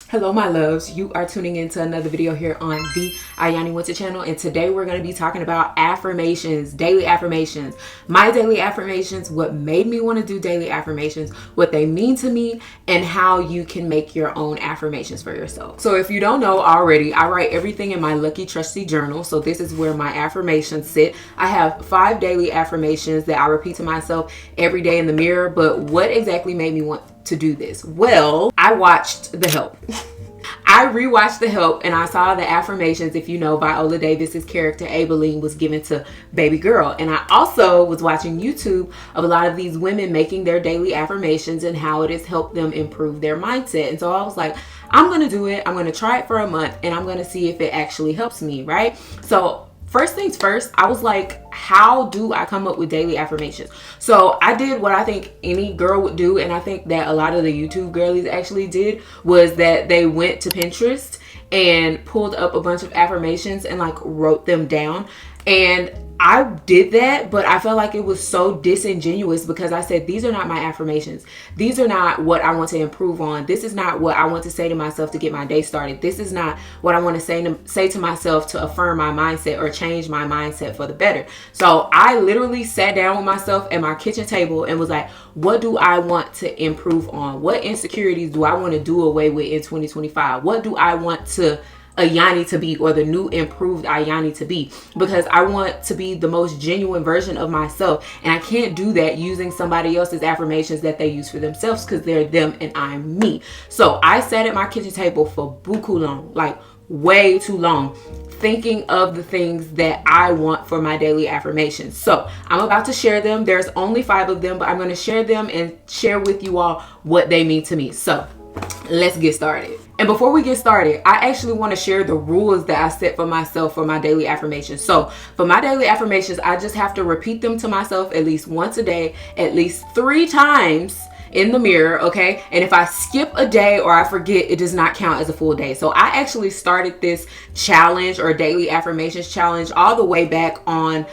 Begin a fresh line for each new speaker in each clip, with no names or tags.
Hello my loves, you are tuning into another video here on the Ayanni Winter channel, and today we're going to be talking about affirmations, daily affirmations, my daily affirmations, what made me want to do daily affirmations, what they mean to me, and how you can make your own affirmations for yourself. So if you don't know already, I write everything in my Lucky Trusty journal, so this is where my affirmations sit. I have 5 daily affirmations that I repeat to myself every day in the mirror, but what exactly made me want to do this? Well, I watched The Help. I rewatched The Help and I saw the affirmations. If you know, Viola Davis's character Aibileen was given to baby girl. And I also was watching YouTube of a lot of these women making their daily affirmations and how it has helped them improve their mindset. And so I was like, I'm going to do it. I'm going to try it for a month and I'm going to see if it actually helps me, right? So first things first, I was like, how do I come up with daily affirmations? So I did what I think any girl would do, and I think that a lot of the YouTube girlies actually did, was that they went to Pinterest and pulled up a bunch of affirmations and like wrote them down. And I did that, but I felt like it was so disingenuous because I said, these are not my affirmations. These are not what I want to improve on. This is not what I want to say to myself to get my day started. This is not what I want to say to myself to affirm my mindset or change my mindset for the better. So I literally sat down with myself at my kitchen table and was like, what do I want to improve on? What insecurities do I want to do away with in 2025? What do I want to Ayanni to be, or the new improved Ayanni to be? Because I want to be the most genuine version of myself, and I can't do that using somebody else's affirmations that they use for themselves, because they're them and I'm me. So I sat at my kitchen table for buku long, like way too long, thinking of the things that I want for my daily affirmations. So I'm about to share them. There's only 5 of them, but I'm going to share them and share with you all what they mean to me. So let's get started. And before we get started, I actually want to share the rules that I set for myself for my daily affirmations. So for my daily affirmations, I just have to repeat them to myself at least once a day, at least 3 times in the mirror, okay? And if I skip a day or I forget, it does not count as a full day. So I actually started this challenge, or daily affirmations challenge, all the way back on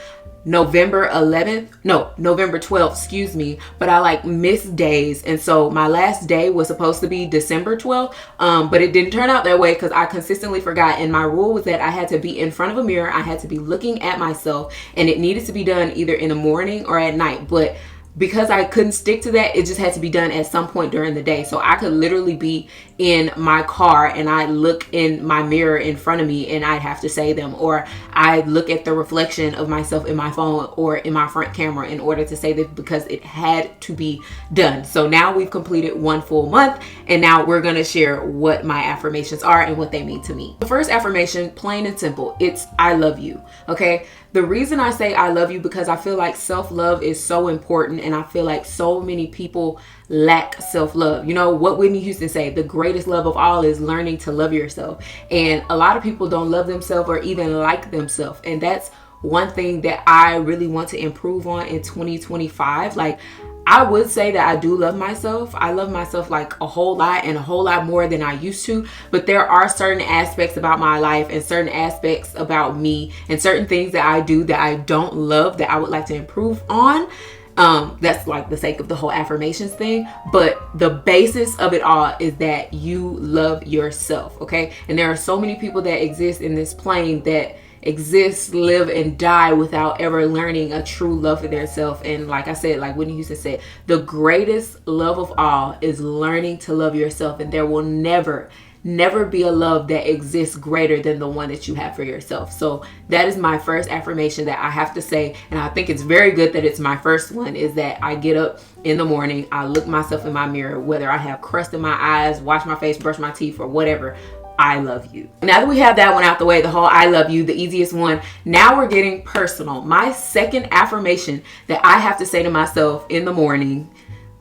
November 12th, excuse me, but I like missed days. And so my last day was supposed to be December 12th, but it didn't turn out that way because I consistently forgot. And my rule was that I had to be in front of a mirror. I had to be looking at myself, and it needed to be done either in the morning or at night. But because I couldn't stick to that, it just had to be done at some point during the day. So I could literally be in my car and I look in my mirror in front of me and I'd have to say them, or I look at the reflection of myself in my phone or in my front camera in order to say this, because it had to be done. So now we've completed 1 full month, and now we're going to share what my affirmations are and what they mean to me. The first affirmation, plain and simple, it's I love you. Okay. The reason I say I love you, because I feel like self-love is so important, and I feel like so many people lack self-love. You know what Whitney Houston say, the greatest love of all is learning to love yourself. And a lot of people don't love themselves or even like themselves. And that's one thing that I really want to improve on in 2025. Like, I would say that I do love myself. I love myself like a whole lot, and a whole lot more than I used to. But there are certain aspects about my life and certain aspects about me and certain things that I do that I don't love, that I would like to improve on. That's like the sake of the whole affirmations thing. But the basis of it all is that you love yourself, okay? And there are so many people that exist in this plane that exist, live, and die without ever learning a true love for their self. And like I said, like Whitney Houston said, the greatest love of all is learning to love yourself. And there will never be a love that exists greater than the one that you have for yourself. So that is my first affirmation that I have to say, and I think it's very good that it's my first one, is that I get up in the morning, I look myself in my mirror, whether I have crust in my eyes, wash my face, brush my teeth, or whatever, I love you. Now that we have that one out the way, the whole I love you, the easiest one, now we're getting personal. My second affirmation that I have to say to myself in the morning,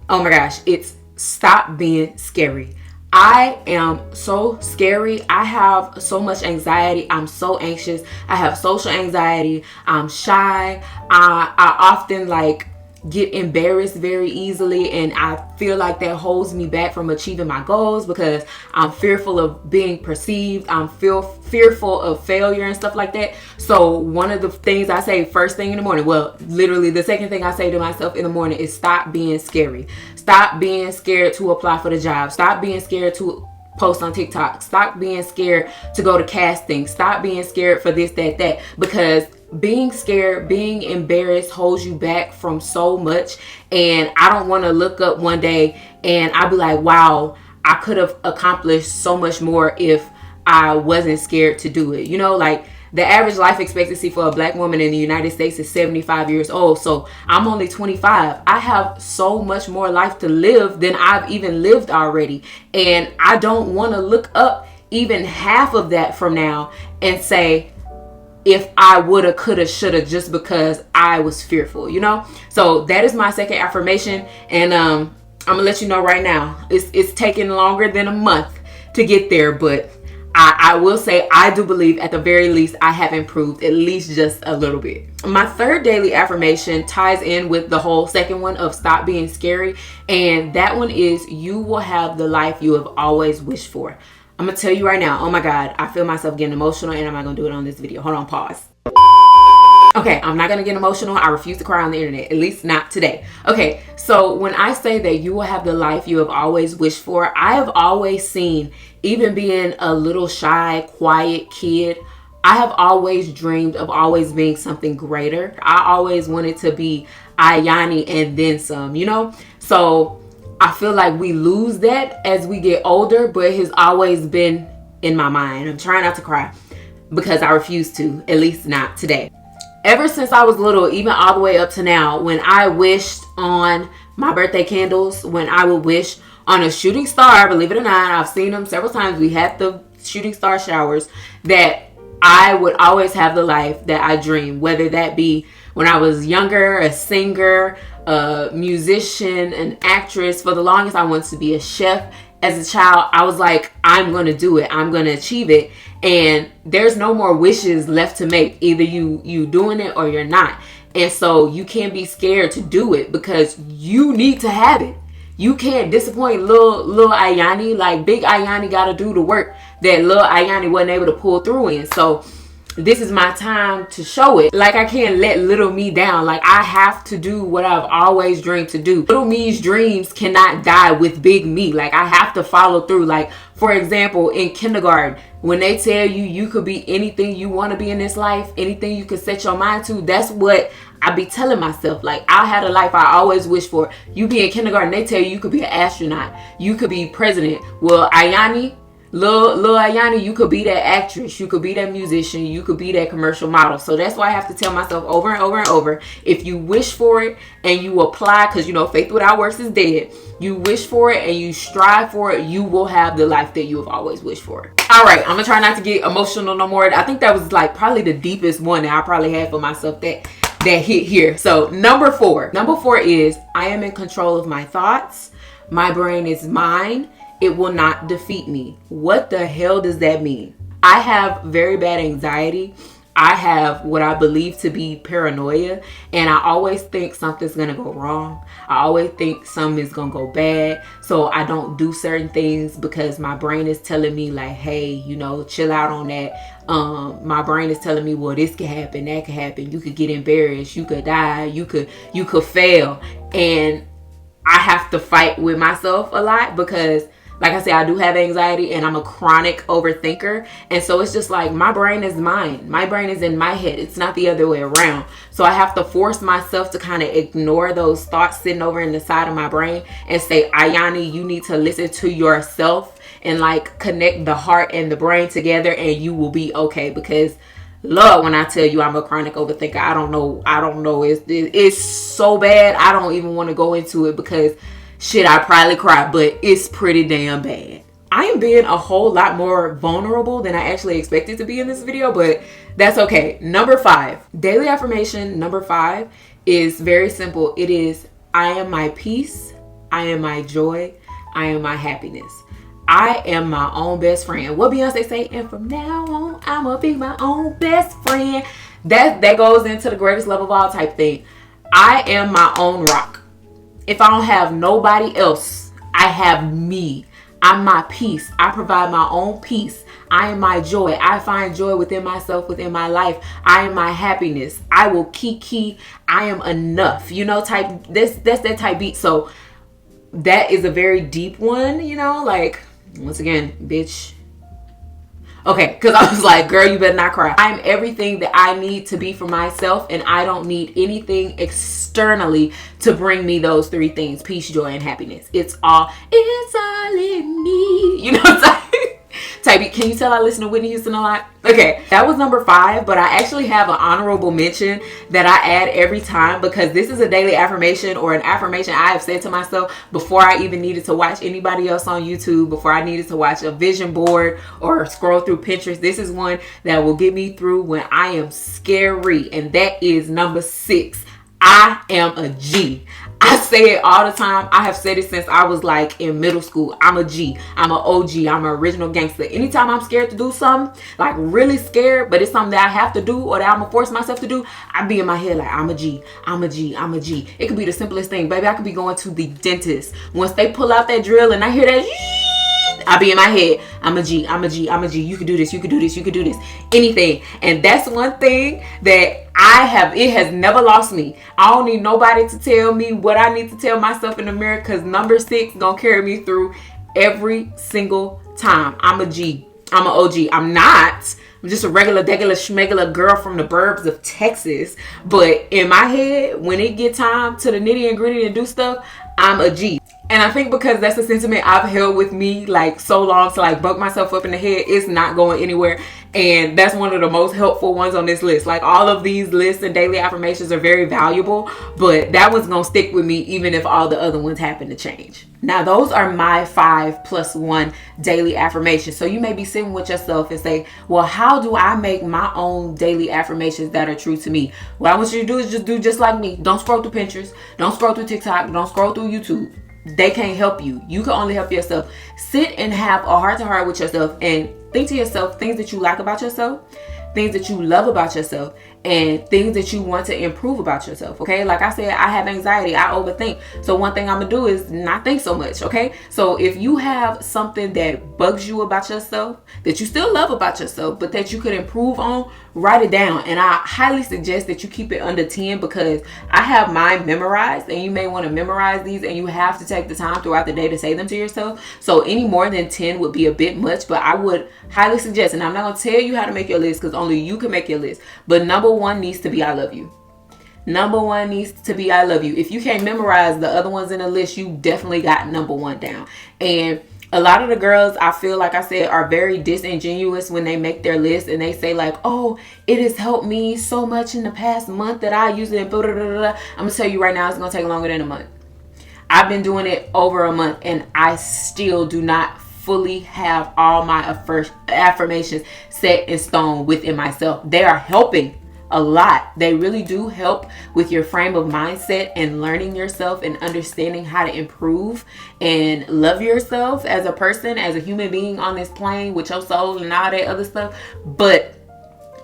oh my gosh, it's stop being scary. I am so scary. I have so much anxiety. I'm so anxious. I have social anxiety. I'm shy. I often like get embarrassed very easily, and I feel like that holds me back from achieving my goals because I'm fearful of being perceived. I'm fearful of failure and stuff like that. So one of the things I say first thing in the morning, well, literally the second thing I say to myself in the morning, is stop being scary. Stop being scared to apply for the job. Stop being scared to post on TikTok. Stop being scared to go to casting. Stop being scared for this, that, because being scared, being embarrassed holds you back from so much. And I don't want to look up one day and I'll be like, wow, I could have accomplished so much more if I wasn't scared to do it. You know, like the average life expectancy for a Black woman in the United States is 75 years old. So I'm only 25. I have so much more life to live than I've even lived already. And I don't want to look up even half of that from now and say, if I woulda, coulda, shoulda, just because I was fearful, you know? So that is my second affirmation. And I'm gonna let you know right now, it's taking longer than a month to get there, but I will say I do believe at the very least I have improved at least just a little bit. My third daily affirmation ties in with the whole second one of stop being scary. And that one is, you will have the life you have always wished for. I'm gonna tell you right now, oh my God, I feel myself getting emotional and I'm not gonna do it on this video. Hold on, pause. Okay, I'm not gonna get emotional. I refuse to cry on the internet, at least not today. Okay, so when I say that you will have the life you have always wished for, I have always seen, even being a little shy, quiet kid, I have always dreamed of always being something greater. I always wanted to be Ayanni and then some, you know? So I feel like we lose that as we get older, but it has always been in my mind. I'm trying not to cry because I refuse to, at least not today. Ever since I was little, even all the way up to now, when I wished on my birthday candles, when I would wish on a shooting star, believe it or not, I've seen them several times. We had the shooting star showers, that I would always have the life that I dreamed, whether that be when I was younger, a singer, a musician, an actress. For the longest, I wanted to be a chef. As a child, I was like, I'm going to do it. I'm going to achieve it. And there's no more wishes left to make. Either you doing it or you're not. And so you can't be scared to do it because you need to have it. You can't disappoint little Ayanni. Like, big Ayanni got to do the work that little Ayanni wasn't able to pull through in. So this is my time to show it. Like, I can't let little me down. Like, I have to do what I've always dreamed to do. Little me's dreams cannot die with big me. Like, I have to follow through. Like, for example, in kindergarten, when they tell you you could be anything you want to be in this life, anything you could set your mind to, that's what I be telling myself. Like, I had a life I always wished for. You be in kindergarten, they tell you could be an astronaut. You could be president. Well, Ayanni, Lil Ayanni, you could be that actress, you could be that musician, you could be that commercial model. So that's why I have to tell myself over and over and over, if you wish for it and you apply, because you know faith without works is dead. You wish for it and you strive for it, you will have the life that you have always wished for. All right, I'm gonna try not to get emotional no more. I think that was like probably the deepest one that I probably had for myself that hit here. So number four is, I am in control of my thoughts. My brain is mine. It will not defeat me. What the hell does that mean? I have very bad anxiety. I have what I believe to be paranoia, and I always think something's gonna go wrong. I always think something is gonna go bad, so I don't do certain things because my brain is telling me like, hey, you know, chill out on that. My brain is telling me, well, this could happen, that could happen. You could get embarrassed, you could die, you could fail, and I have to fight with myself a lot because, like I said, I do have anxiety and I'm a chronic overthinker. And so it's just like, my brain is mine. My brain is in my head. It's not the other way around. So I have to force myself to kind of ignore those thoughts sitting over in the side of my brain and say, Ayanni, you need to listen to yourself and like connect the heart and the brain together and you will be okay. Because Lord, when I tell you I'm a chronic overthinker, I don't know. It's so bad. I don't even want to go into it because shit, I probably cry, but it's pretty damn bad. I am being a whole lot more vulnerable than I actually expected to be in this video, but that's okay. Number 5, daily affirmation number 5 is very simple. It is, I am my peace. I am my joy. I am my happiness. I am my own best friend. What Beyonce say? And from now on, I'ma be my own best friend. That goes into the greatest love of all type thing. I am my own rock. If I don't have nobody else, I have me. I'm my peace. I provide my own peace. I am my joy. I find joy within myself, within my life. I am my happiness. I will kiki. I am enough. You know, that's that type beat. So that is a very deep one, you know, like Once again, bitch. Okay, because I was like, girl, you better not cry. I'm everything that I need to be for myself, and I don't need anything externally to bring me those three things: peace, joy, and happiness. It's all in me. You know what I'm saying? Type, can you tell I listen to Whitney Houston a lot? Okay, that was number 5, but I actually have an honorable mention that I add every time, because this is a daily affirmation, or an affirmation I have said to myself before I even needed to watch anybody else on YouTube, before I needed to watch a vision board or scroll through Pinterest. This is one that will get me through when I am scary, and that is number 6. I am a G. I say it all the time. I have said it since I was like in middle school. I'm a G. I'm an OG. I'm an original gangster. Anytime I'm scared to do something, like really scared, but it's something that I have to do or that I'm gonna force myself to do, I be in my head like, I'm a G. I'm a G. I'm a G. It could be the simplest thing. Baby, I could be going to the dentist. Once they pull out that drill and I hear that, I be in my head, I'm a G. I'm a G. I'm a G. You can do this. You can do this. You can do this. Anything. And that's one thing that it has never lost me. I don't need nobody to tell me what I need to tell myself in the mirror, because number 6 gonna carry me through every single time. I'm a G. I'm an OG. I'm just a regular schmegular girl from the burbs of Texas. But in my head, when it get time to the nitty and gritty and do stuff, I'm a G. And I think because that's a sentiment I've held with me like so long, to like bug myself up in the head, it's not going anywhere. And that's one of the most helpful ones on this list. Like, all of these lists and daily affirmations are very valuable, but that one's gonna stick with me even if all the other ones happen to change. Now, those are my 5+1 daily affirmations. So you may be sitting with yourself and say, well, how do I make my own daily affirmations that are true to me? What I want you to do is just do just like me. Don't scroll through Pinterest. Don't scroll through TikTok. Don't scroll through YouTube. They can't help you. You can only help yourself. Sit and have a heart-to-heart with yourself and think to yourself things that you like about yourself, things that you love about yourself, and things that you want to improve about yourself. Okay, like I said, I have anxiety. I overthink. So one thing I'm gonna do is not think so much. Okay, so if you have something that bugs you about yourself, that you still love about yourself, but that you could improve on, write it down. And I highly suggest that you keep it under 10, because I have mine memorized, and you may want to memorize these, and you have to take the time throughout the day to say them to yourself. So any more than 10 would be a bit much, but I would highly suggest, and I'm not gonna tell you how to make your list, because only you can make your list, but number 1 needs to be I love you. Number 1 needs to be I love you. If you can't memorize the other ones in the list, you definitely got number 1 down. And a lot of the girls, I feel like I said, are very disingenuous when they make their list and they say like, oh, it has helped me so much in the past month that I use it. I'm gonna tell you right now, it's gonna take longer than a month. I've been doing it over a month, and I still do not fully have all my affirmations set in stone within myself. They are helping a lot. They really do help with your frame of mindset and learning yourself and understanding how to improve and love yourself as a person, as a human being on this plane with your soul and all that other stuff. But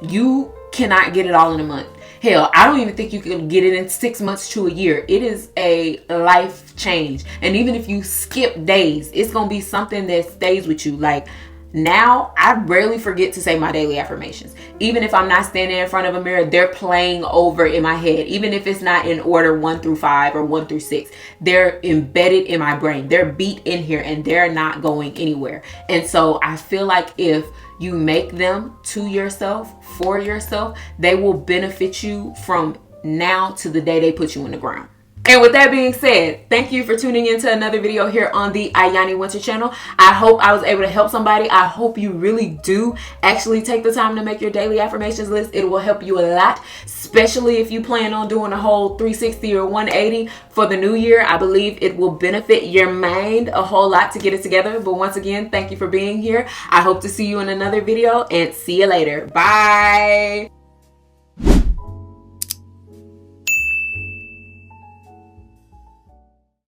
you cannot get it all in a month. Hell, I don't even think you can get it in 6 months to a year. It is a life change. And even if you skip days, it's going to be something that stays with you. Like, now, I rarely forget to say my daily affirmations. Even if I'm not standing in front of a mirror, they're playing over in my head. Even if it's not in order 1 through 5 or 1 through 6, they're embedded in my brain. They're beat in here, and they're not going anywhere. And so I feel like if you make them to yourself, for yourself, they will benefit you from now to the day they put you in the ground. And with that being said, thank you for tuning into another video here on the Ayanni Winter channel. I hope I was able to help somebody. I hope you really do actually take the time to make your daily affirmations list. It will help you a lot, especially if you plan on doing a whole 360 or 180 for the new year. I believe it will benefit your mind a whole lot to get it together. But once again, thank you for being here. I hope to see you in another video, and see you later. Bye.